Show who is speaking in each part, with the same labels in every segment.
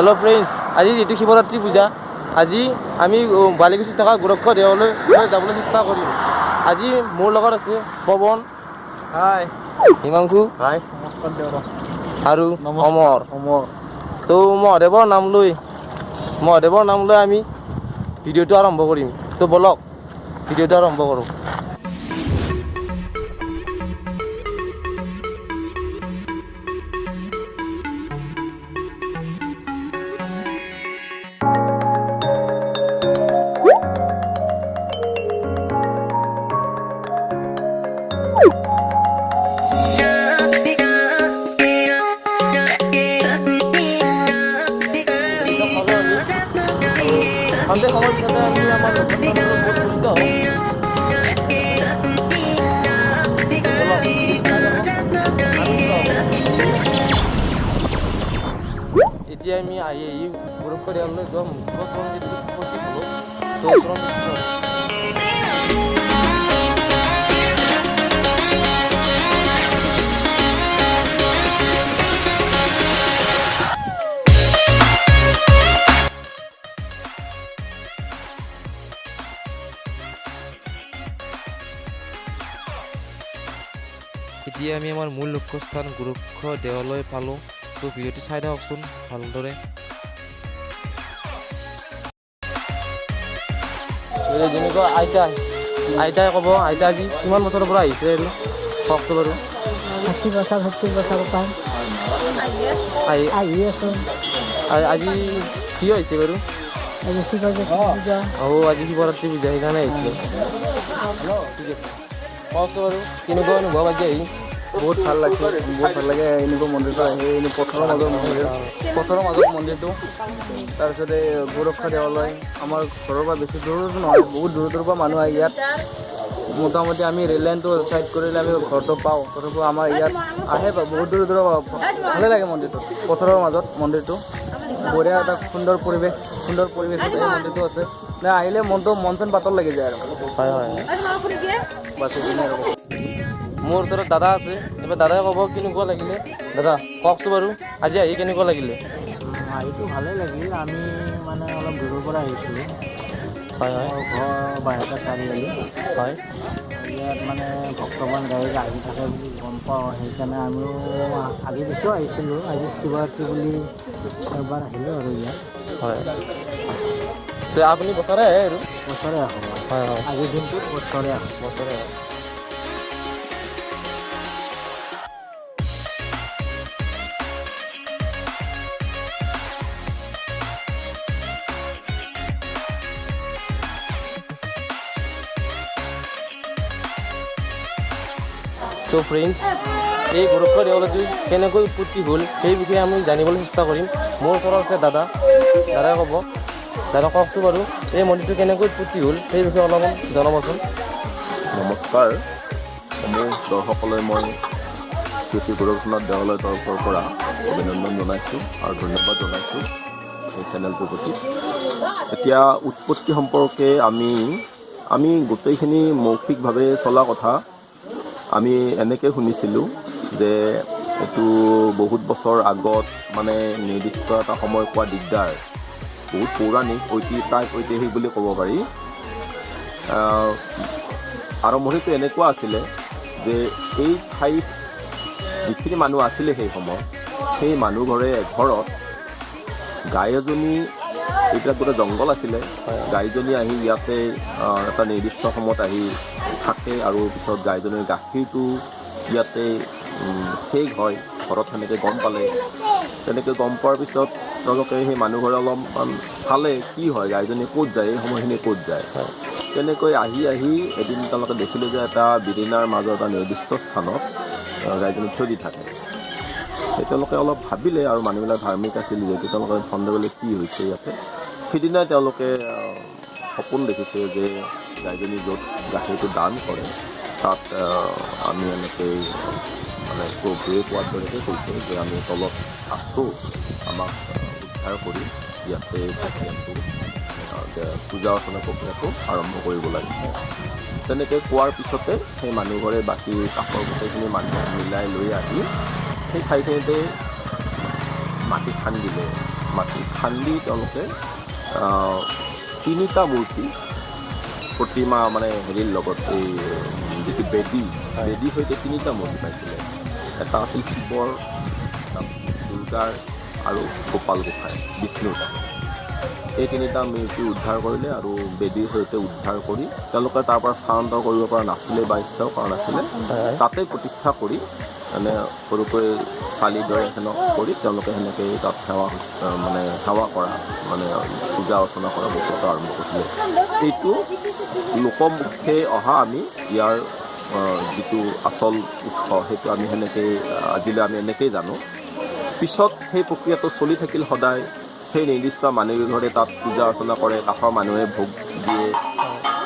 Speaker 1: Hello' friends, আজি যিটো শিৱৰাত্ৰি পূজা, আজি আমি বালিকুছিত থকা গোৰক্ষ দেৱালয় যাবলৈ চেষ্টা কৰিম। আজি মোৰ লগত আছে পৱন,
Speaker 2: হাই
Speaker 1: হিমাংশু,
Speaker 2: হাই নমস্কাৰ দেউৰা
Speaker 1: আৰু অমৰ।
Speaker 2: অমৰ
Speaker 1: তো মহাদেৱৰ নাম লৈ আমি ভিডিঅ'টো আৰম্ভ কৰিম। তো বলক ভিডিঅ'টো আৰম্ভ কৰোঁ। সন্ধিয়া সময়ৰ পিছতে আমি আমাৰ লক্ষ্যস্থানলৈ উপস্থিত হওঁ। এতিয়া আমি আহি গোৰক্ষ দেৱালয়লৈ যোৱা মুখ্য মন্দিৰটোত উপস্থিত হ'লোঁ। তো এতিয়া আমি আমাৰ মূল লক্ষ্যস্থান গোৰক্ষ দেৱালয় পালোঁ। তো ভিডিঅ'টো চাই থাককচোন ভালদৰে। যেনেকুৱা আইতাই ক'ব, আইতা আজি কিমান বছৰৰ পৰা আহিছে কওকচোন বাৰু।
Speaker 3: 60 বছৰ 70 বছৰৰ পৰা আহি আছোঁ।
Speaker 1: আজি কি হৈছে বাৰু?
Speaker 3: আজি শিৱৰাত্ৰি পূজা।
Speaker 1: আজি শিৱৰাত্ৰি পূজা, সেইকাৰণে আহিছিলোঁ। ঠিক আছে, কওকচোন বাৰু কেনেকুৱা অনুভৱ আজি আহি?
Speaker 2: বহুত ভাল লাগিছে, বহুত ভাল লাগে এনেকুৱা মন্দিৰটো আহি। পথৰৰ মাজত মন্দিৰটো, তাৰপিছতে গোৰক্ষ দেৱালয় আমাৰ ঘৰৰ পৰা বেছি দূৰ নহয়, বহুত দূৰৰ পৰা মানুহ আহে ইয়াত। মোটামুটি আমি ৰেল লাইনটো চাইড কৰিলে আমি ঘৰটো পাওঁ, তথাপিও আমাৰ ইয়াত আহে বহুত দূৰৰ ভালে লাগে মন্দিৰটো। পথৰৰ মাজত মন্দিৰটো বঢ়িয়া এটা সুন্দৰ পৰিৱেশত এই মন্দিৰটো আছে। আহিলে মন চন পাতল লাগি যায় আৰু।
Speaker 1: হয় হয়,
Speaker 2: বাছ এইখিনিয়ে আৰু।
Speaker 1: মোৰ ওচৰত দাদা আছে, এইবাৰ দাদাই ক'ব কেনেকুৱা লাগিলে। দাদা কওকচোন বাৰু, আজি আহি কেনেকুৱা লাগিলে?
Speaker 3: আহিটো ভালেই লাগিল। আমি মানে অলপ দূৰৰ পৰা আহিছিলোঁ।
Speaker 1: হয় হয়
Speaker 3: মোৰ ঘৰ বাহিৰতে চাৰিআলি।
Speaker 1: হয়
Speaker 3: ইয়াত মানে ভক্তবান গাড়ী আহি থাকে বুলি গম পাওঁ, সেইকাৰণে আমিও আগে পিছেও আহিছিলোঁ। আজি শিৱৰাত্ৰি বুলি এবাৰ আহিলোঁ আৰু ইয়াত।
Speaker 1: হয়, তো আপুনি বছৰে আহে আৰু?
Speaker 3: বছৰে আহোঁ।
Speaker 1: হয় হয়,
Speaker 3: আজিৰ দিনটোত বছৰে আহোঁ।
Speaker 1: বছৰে আহে। তো ফ্ৰেণ্ডছ, এই গোৰক্ষ দেৱালয়টো কেনেকৈ উৎপত্তি হ'ল সেই বিষয়ে আমি জানিবলৈ চেষ্টা কৰিম। মোৰ ওচৰত আছে দাদাই ক'ব। দাদা কওকচোন বাৰু, এই মন্দিৰটো কেনেকৈ উৎপত্তি হ'ল সেই বিষয়ে অলপমান জনাবচোন।
Speaker 4: নমস্কাৰ, সমূহ দৰ্শকলৈ মই শ্ৰী গোৰক্ষনাথ দেৱালয়ৰ তৰফৰ পৰা অভিনন্দন জনাইছোঁ আৰু ধন্যবাদ জনাইছোঁ এই চেনেলটোৰ প্ৰতি। এতিয়া উৎপত্তি সম্পৰ্কে আমি গোটেইখিনি মৌখিকভাৱে চলা কথা আমি এনেকৈ শুনিছিলোঁ যে এইটো বহুত বছৰ আগত, মানে নিৰ্দিষ্ট এটা সময় পোৱা দিগদাৰ, বহুত পৌৰাণিক ঐতিহাসিক বুলি ক'ব পাৰি। আৰম্ভণিটো এনেকুৱা আছিলে যে এই ঠাইত যিখিনি মানুহ আছিলে সেই সময়ত, সেই মানুহ ঘৰে এঘৰত গাই এজনী, এইবিলাক গোটেই জংঘল আছিলে, গাইজনী আহি ইয়াতে এটা নিৰ্দিষ্ট সময়ত আহি থাকে আৰু পিছত গাইজনীৰ গাখীৰটো ইয়াতে শেষ হয়। ঘৰত সেনেকৈ গম পালে, তেনেকৈ গম পোৱাৰ পিছত তেওঁলোকে সেই মানুহ ঘৰে অলপমান চালে কি হয়, গাইজনী ক'ত যায়, এই সময়খিনি ক'ত যায়। তেনেকৈ আহি এদিন তেওঁলোকে দেখিলে যে এটা বিৰিণাৰ মাজৰ এটা নিৰ্দিষ্ট স্থানত গাইজনী থৈ দি থাকে। সেই তেওঁলোকে অলপ ভাবিলে, আৰু মানুহবিলাক ধাৰ্মিক আছিল যিহেতু, তেওঁলোকে সন্দেহ কৰিলে কি হৈছে ইয়াতে। সেইদিনাই তেওঁলোকে সপোন দেখিছে যে গাইজনী য'ত গাখীৰটো দান কৰে তাত আমি এনেকৈ মানে প্ৰভুৱে কোৱাৰ দৰেকৈ কৈছে যে আমি তলত আছোঁ, আমাক উদ্ধাৰ কৰি ইয়াতে পূজা অৰ্চনা প্ৰক্ৰিয়াটো আৰম্ভ কৰিব লাগে। তেনেকৈ কোৱাৰ পিছতে সেই মানুহঘৰে বাকী কাষৰ গোটেইখিনি মানুহ মিলাই লৈ আহি সেই ঠাইখিনিতে মাটি খান্দিলে, মাটি খান্দি তেওঁলোকে 3টা মূৰ্তি প্ৰতিমা মানে হেৰিৰ লগত এই যিটো বেদী সৈতে 3টা মূৰ্তি পাইছিলে। এটা আছিল শিৱৰ, দুৰ্গাৰ আৰু গোপাল গোসাঁই বিষ্ণুৰ। এই 3টা মূৰ্তি উদ্ধাৰ কৰিলে আৰু বেদীৰ সৈতে উদ্ধাৰ কৰি তেওঁলোকে তাৰ পৰা স্থানান্তৰ কৰিব পৰা নাছিলে বা ইচ্ছাও কৰা নাছিলে। তাতে প্ৰতিষ্ঠা কৰি মানে সৰুকৈ চালিৰ দৰে এখনক কৰি তেওঁলোকে সেনেকৈ তাত সেৱা কৰা মানে পূজা অৰ্চনা কৰা বস্তুটো আৰম্ভ কৰিছিলে। এইটো লোকমুখে অহা আমি ইয়াৰ যিটো আচল উৎস সেইটো আমি সেনেকৈ আজিলৈ আমি এনেকৈয়ে জানো। পিছত সেই প্ৰক্ৰিয়াটো চলি থাকিল সদায়। সেই নিৰ্দিষ্ট মানুহঘৰে তাত পূজা অৰ্চনা কৰে, কাষৰ মানুহে ভোগ দিয়ে,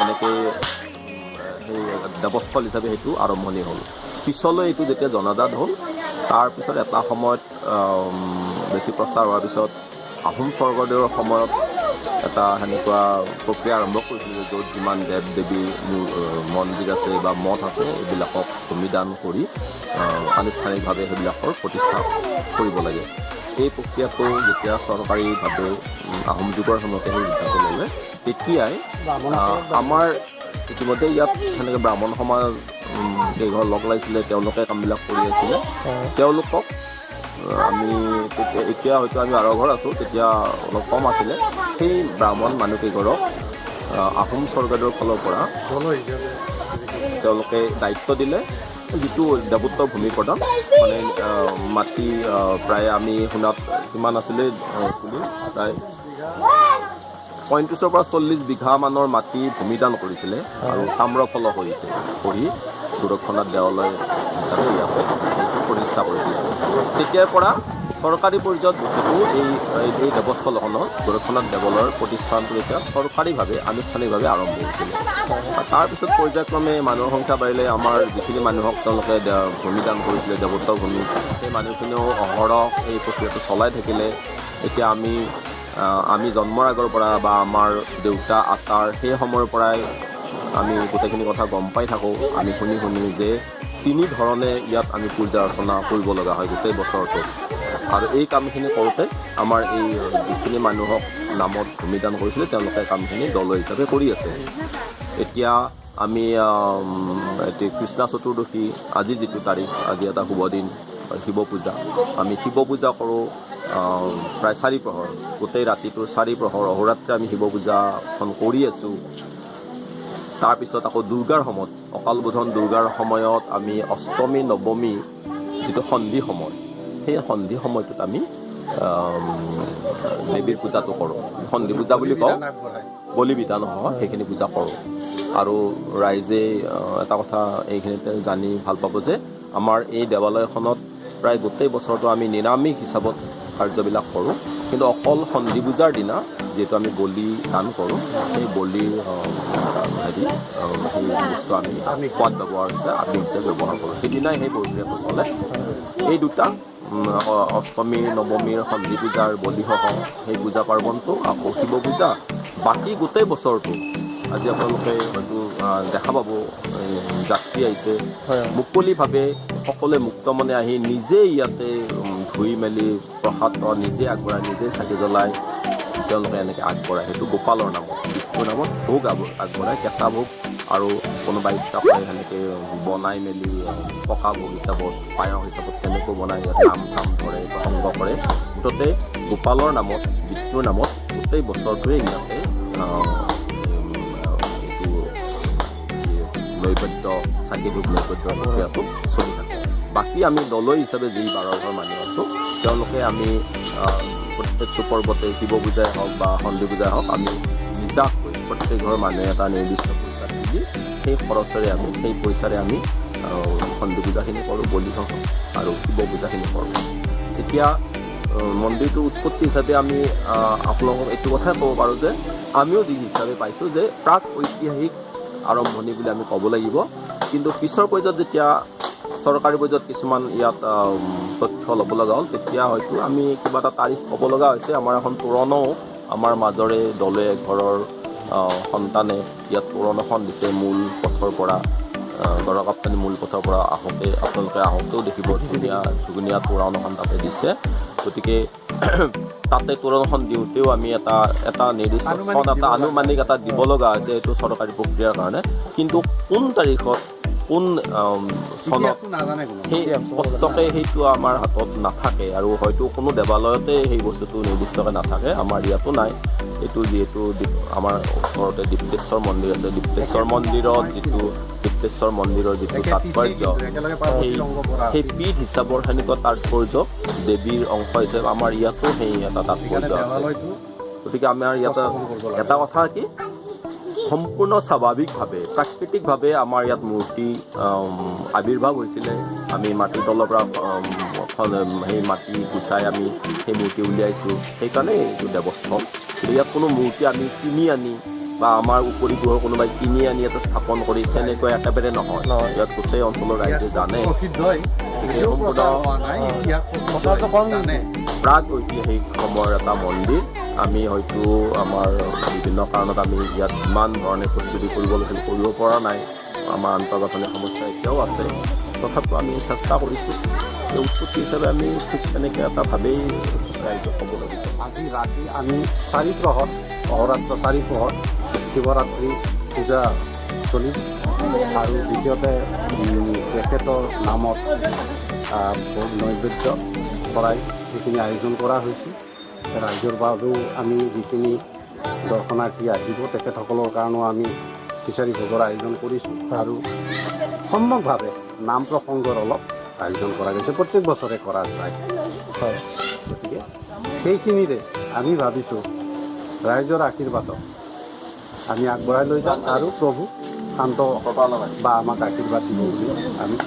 Speaker 4: এনেকৈ সেই দেৱস্থল হিচাপে সেইটো আৰম্ভণি হ'ল। পিছলৈ এইটো যেতিয়া জনাজাত হ'ল, তাৰপিছত এটা সময়ত বেছি প্ৰচাৰ হোৱাৰ পিছত আহোম স্বৰ্গদেউৰ সময়ত এটা সেনেকুৱা প্ৰক্ৰিয়া আৰম্ভ কৰিছিল, য'ত যিমান দেৱ দেৱীৰ মন্দিৰ আছে বা মঠ আছে এইবিলাকক ভূমিদান কৰি আনুষ্ঠানিকভাৱে সেইবিলাকৰ প্ৰতিষ্ঠা কৰিব লাগে। এই প্ৰক্ৰিয়াটো যেতিয়া চৰকাৰীভাৱে আহোম যুগৰ সময়তে সেই সিদ্ধান্ত ল'লে, তেতিয়াই আমাৰ ইতিমধ্যে ইয়াত সেনেকৈ ব্ৰাহ্মণ সমাজ কেইঘৰ লগ লাগিছিলে, তেওঁলোকে কামবিলাক কৰি আছিলে। তেওঁলোকক আমি এতিয়া হয়তো আমি 12 ঘৰ আছোঁ, তেতিয়া অলপ কম আছিলে। সেই ব্ৰাহ্মণ মানুহকেইঘৰক আহোম স্বৰ্গদেউৰ ফালৰ পৰা তেওঁলোকে দায়িত্ব দিলে, যিটো দেৱত্ব ভূমি প্ৰদান মানে মাটি প্ৰায় আমি শুনাত কিমান আছিলে প্ৰায় 35 পৰা 40 বিঘা মানৰ মাটি ভূমিদান কৰিছিলে আৰু তাম্ৰফলক কৰি গোৰক্ষনাথ দেৱালয় হিচাপে ইয়াতে প্ৰতিষ্ঠা কৰিছিলে। তেতিয়াৰ পৰা চৰকাৰী পৰ্যায়ত বস্তুটো এই দেৱস্থলখনত গোৰক্ষনাথ দেৱালয়ৰ প্ৰতিষ্ঠানটো এতিয়া চৰকাৰীভাৱে আনুষ্ঠানিকভাৱে আৰম্ভ হৈছিলে। তাৰপিছত পৰ্যায়ক্ৰমে মানুহৰ সংখ্যা বাঢ়িলে। আমাৰ যিখিনি মানুহক তেওঁলোকে ভূমিদান কৰিছিলে দেৱত্ব ভূমি, সেই মানুহখিনিও অহৰহ এই প্ৰক্ৰিয়াটো চলাই থাকিলে। এতিয়া আমি জন্মৰ আগৰ পৰা বা আমাৰ দেউতা আটাৰ সেই সময়ৰ পৰাই আমি গোটেইখিনি কথা গম পাই থাকোঁ। আমি শুনি যে 3 ধৰণে ইয়াত আমি পূজা অৰ্চনা কৰিব লগা হয় গোটেই বছৰটোত। আৰু এই কামখিনি কৰোঁতে আমাৰ এই যিখিনি মানুহক নামত ভূমিদান কৰিছিলে তেওঁলোকে কামখিনি দল হিচাপে কৰি আছে। এতিয়া আমি কৃষ্ণা চতুৰ্দশী আজি যিটো তাৰিখ, আজি এটা শুভ দিন, শিৱ পূজা। আমি শিৱ পূজা কৰোঁ প্ৰায় 4 প্ৰহৰ, গোটেই ৰাতিটোৰ 4 প্ৰহৰ অহোৰাত্ৰি আমি শিৱ পূজাখন কৰি আছোঁ। তাৰপিছত আকৌ দুৰ্গাৰ সময়ত, অকাল বোধন দুৰ্গাৰ সময়ত আমি অষ্টমী নৱমী যিটো সন্ধি সময়, সেই সন্ধি সময়টোত আমি দেৱীৰ পূজাটো কৰোঁ। সন্ধি পূজা বুলি কওঁ, বলি বিধান হয় সেইখিনি পূজা কৰোঁ। আৰু ৰাইজে এটা কথা এইখিনিতে জানি ভাল পাব যে আমাৰ এই দেৱালয়খনত প্ৰায় গোটেই বছৰটো আমি নিৰামিষ হিচাপত কাৰ্যবিলাক কৰোঁ, কিন্তু অকল সন্ধি পূজাৰ দিনা যিহেতু আমি বলি দান কৰোঁ, সেই বলিৰ সেই বস্তু আমি সোৱাদ ব্যৱহাৰ হৈছে আমিষ হিচাপে ব্যৱহাৰ কৰোঁ। সেইদিনাই সেই প্ৰক্ৰিয়াটো চলে। এই দুটা অষ্টমী নৱমীৰ সন্ধি পূজাৰ বলিসহ সেই পূজা পাৰ্বণটো, আকৌ শিৱ পূজা, বাকী গোটেই বছৰটো আজি আপোনালোকে হয়তো দেখা পাব যাত্ৰী আহিছে মুকলিভাৱে, সকলোৱে মুক্ত মনে আহি নিজেই ইয়াতে ধুই মেলি প্ৰসাদ নিজে আগবঢ়াই, নিজে চাকি জ্বলাই তেওঁলোকে এনেকৈ আগবঢ়ায়। সেইটো গোপালৰ নামত, বিষ্ণুৰ নামত ভোগ আগবঢ়ায়, কেঁচা ভোগ আৰু কোনোবা ইচ্ছা কৰে সেনেকৈ বনাই মেলি পকা ভোগ হিচাপত, পায়স হিচাপত তেনেকৈ বনাই ইয়াত নাম চাম ধৰে, প্ৰসংগ কৰে। মুঠতে গোপালৰ নামত, বিষ্ণুৰ নামত গোটেই বছৰটোৱে ইয়াতে নৈবেদ্য, চাকি ভোগ নৈবেদ্য প্ৰক্ৰিয়াটো চলি থাকে। বাকী আমি দলয় হিচাপে যি 12 ঘৰ মানুহ আছোঁ, তেওঁলোকে আমি প্ৰত্যেকটো পৰ্বতে শিৱ পূজাই হওক বা সন্ধি পূজাই হওক আমি নিজাকৈ প্ৰত্যেক ঘৰ মানুহে এটা নিৰ্দিষ্ট পইচা দি সেই খৰচেৰে আমি, সেই পইচাৰে আমি সন্ধি পূজাখিনি কৰোঁ, বলি হওক আৰু শিৱ পূজাখিনি কৰোঁ। এতিয়া মন্দিৰটোৰ উৎপত্তি হিচাপে আমি আপোনালোকক এইটো কথাই ক'ব পাৰোঁ যে আমিও যি হিচাপে পাইছোঁ যে প্ৰাক ঐতিহাসিক আৰম্ভণি বুলি আমি ক'ব লাগিব। কিন্তু পিছৰ পৰ্যায়ত যেতিয়া চৰকাৰী পৰ্যায়ত কিছুমান ইয়াত তথ্য ল'ব লগা হ'ল, তেতিয়া হয়তো আমি কিবা এটা তাৰিখ ক'ব লগা হৈছে। আমাৰ এখন তোৰণো আমাৰ মাজৰে দলে ঘৰৰ সন্তানে ইয়াত তোৰণ এখন দিছে মূল পথৰ পৰা, গড়কাপ্তানি মূল পথৰ পৰা আহোঁতে, আপোনালোকে আহোঁতেও দেখিব ধুনীয়া তোৰণ এখন তাতে দিছে। গতিকে তাতে তোৰণখন দিওঁতেও আমি এটা নিৰ্দিষ্ট আনুমানিক এটা দিব লগা হৈছে এইটো চৰকাৰী প্ৰক্ৰিয়াৰ কাৰণে। কিন্তু কোন তাৰিখত কোন চনত সেই স্পষ্টকৈ সেইটো আমাৰ হাতত নাথাকে আৰু হয়তো কোনো দেৱালয়তে সেই বস্তুটো নিৰ্দিষ্টকৈ নাথাকে, আমাৰ ইয়াতো নাই। এইটো যিহেতু আমাৰ ওচৰতে ডিপ্তেশ্বৰ মন্দিৰ আছে, ডিপ্তেশ্বৰ মন্দিৰৰ যিটো তাৎপৰ্য সেই পীঠ হিচাপৰ সেনেকুৱা তাৎপৰ্য দেৱীৰ অংশ হিচাপে আমাৰ ইয়াতো সেই এটা তাৎপৰ্য আছে। গতিকে আমাৰ ইয়াতে এটা কথা কি সম্পূৰ্ণ স্বাভাৱিকভাৱে প্ৰাকৃতিকভাৱে আমাৰ ইয়াত মূৰ্তি আৱিৰ্ভাৱ হৈছিলে। আমি মাটিৰ তলৰ পৰা সেই মাটি গুচাই আমি সেই মূৰ্তি উলিয়াইছোঁ, সেইকাৰণে এইটো দেৱস্থল। ইয়াত কোনো মূৰ্তি আমি কিনি আনি বা আমাৰ উপৰি গৃহৰ কোনোবাই কিনি আনি ইয়াতে স্থাপন কৰি তেনেকৈ একেবাৰে নহয়। ইয়াত গোটেই অঞ্চলৰ ৰাইজে জানে প্ৰাগ ঐতিহাসিক সময়ৰ এটা মন্দিৰ। আমি হয়তো আমাৰ বিভিন্ন কাৰণত আমি ইয়াত ইমান ধৰণে প্ৰস্তুতি কৰিব পৰা নাই, আমাৰ আন্তঃগাঁথনি সমস্যা এতিয়াও আছে। তথাপিও আমি চেষ্টা কৰিছোঁ এই উৎপত্তি হিচাপে আমি ঠিক তেনেকৈ এটা ভাৱেই ৰাইজক ক'ব লাগিব।
Speaker 5: আজি ৰাতি আমি 4 প্ৰহৰ অহৰাত্ৰ 4 প্ৰহৰ শিৱৰাত্ৰি পূজা চলিম আৰু দ্বিতীয়তে তেখেতৰ নামত নৈবেদ্য কৰাই যিখিনি আয়োজন কৰা হৈছে। ৰাইজৰ বাবেও আমি যিখিনি দৰ্শনাৰ্থী আহিব তেখেতসকলৰ কাৰণেও আমি খিচাৰি ভোগৰ আয়োজন কৰিছোঁ আৰু সম্যকভাৱে নাম প্ৰসংগৰ অলপ আয়োজন কৰা গৈছে, প্ৰত্যেক বছৰে কৰা যায়। হয়, গতিকে সেইখিনিৰে আমি ভাবিছোঁ ৰাইজৰ আশীৰ্বাদত আমি আগবঢ়াই লৈ যাম আৰু প্ৰভু শান্ত বা আমাক আশীৰ্বাদ দিব বুলি আমি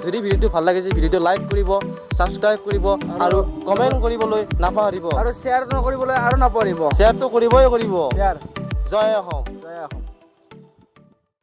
Speaker 1: যদি ভিডিঅ'টো ভাল লাগিছে ভিডিঅ'টো লাইক কৰিব, ছাবস্ক্ৰাইব কৰিব আৰু কমেণ্ট কৰিবলৈ নাপাহৰিব
Speaker 2: আৰু শ্বেয়াৰ নকৰিবলৈ আৰু নাপাহৰিব।
Speaker 1: শ্বেয়াৰটো কৰিবই কৰিব।
Speaker 2: শ্বেয়াৰ।
Speaker 1: জয় অসম।
Speaker 2: জয় অসম।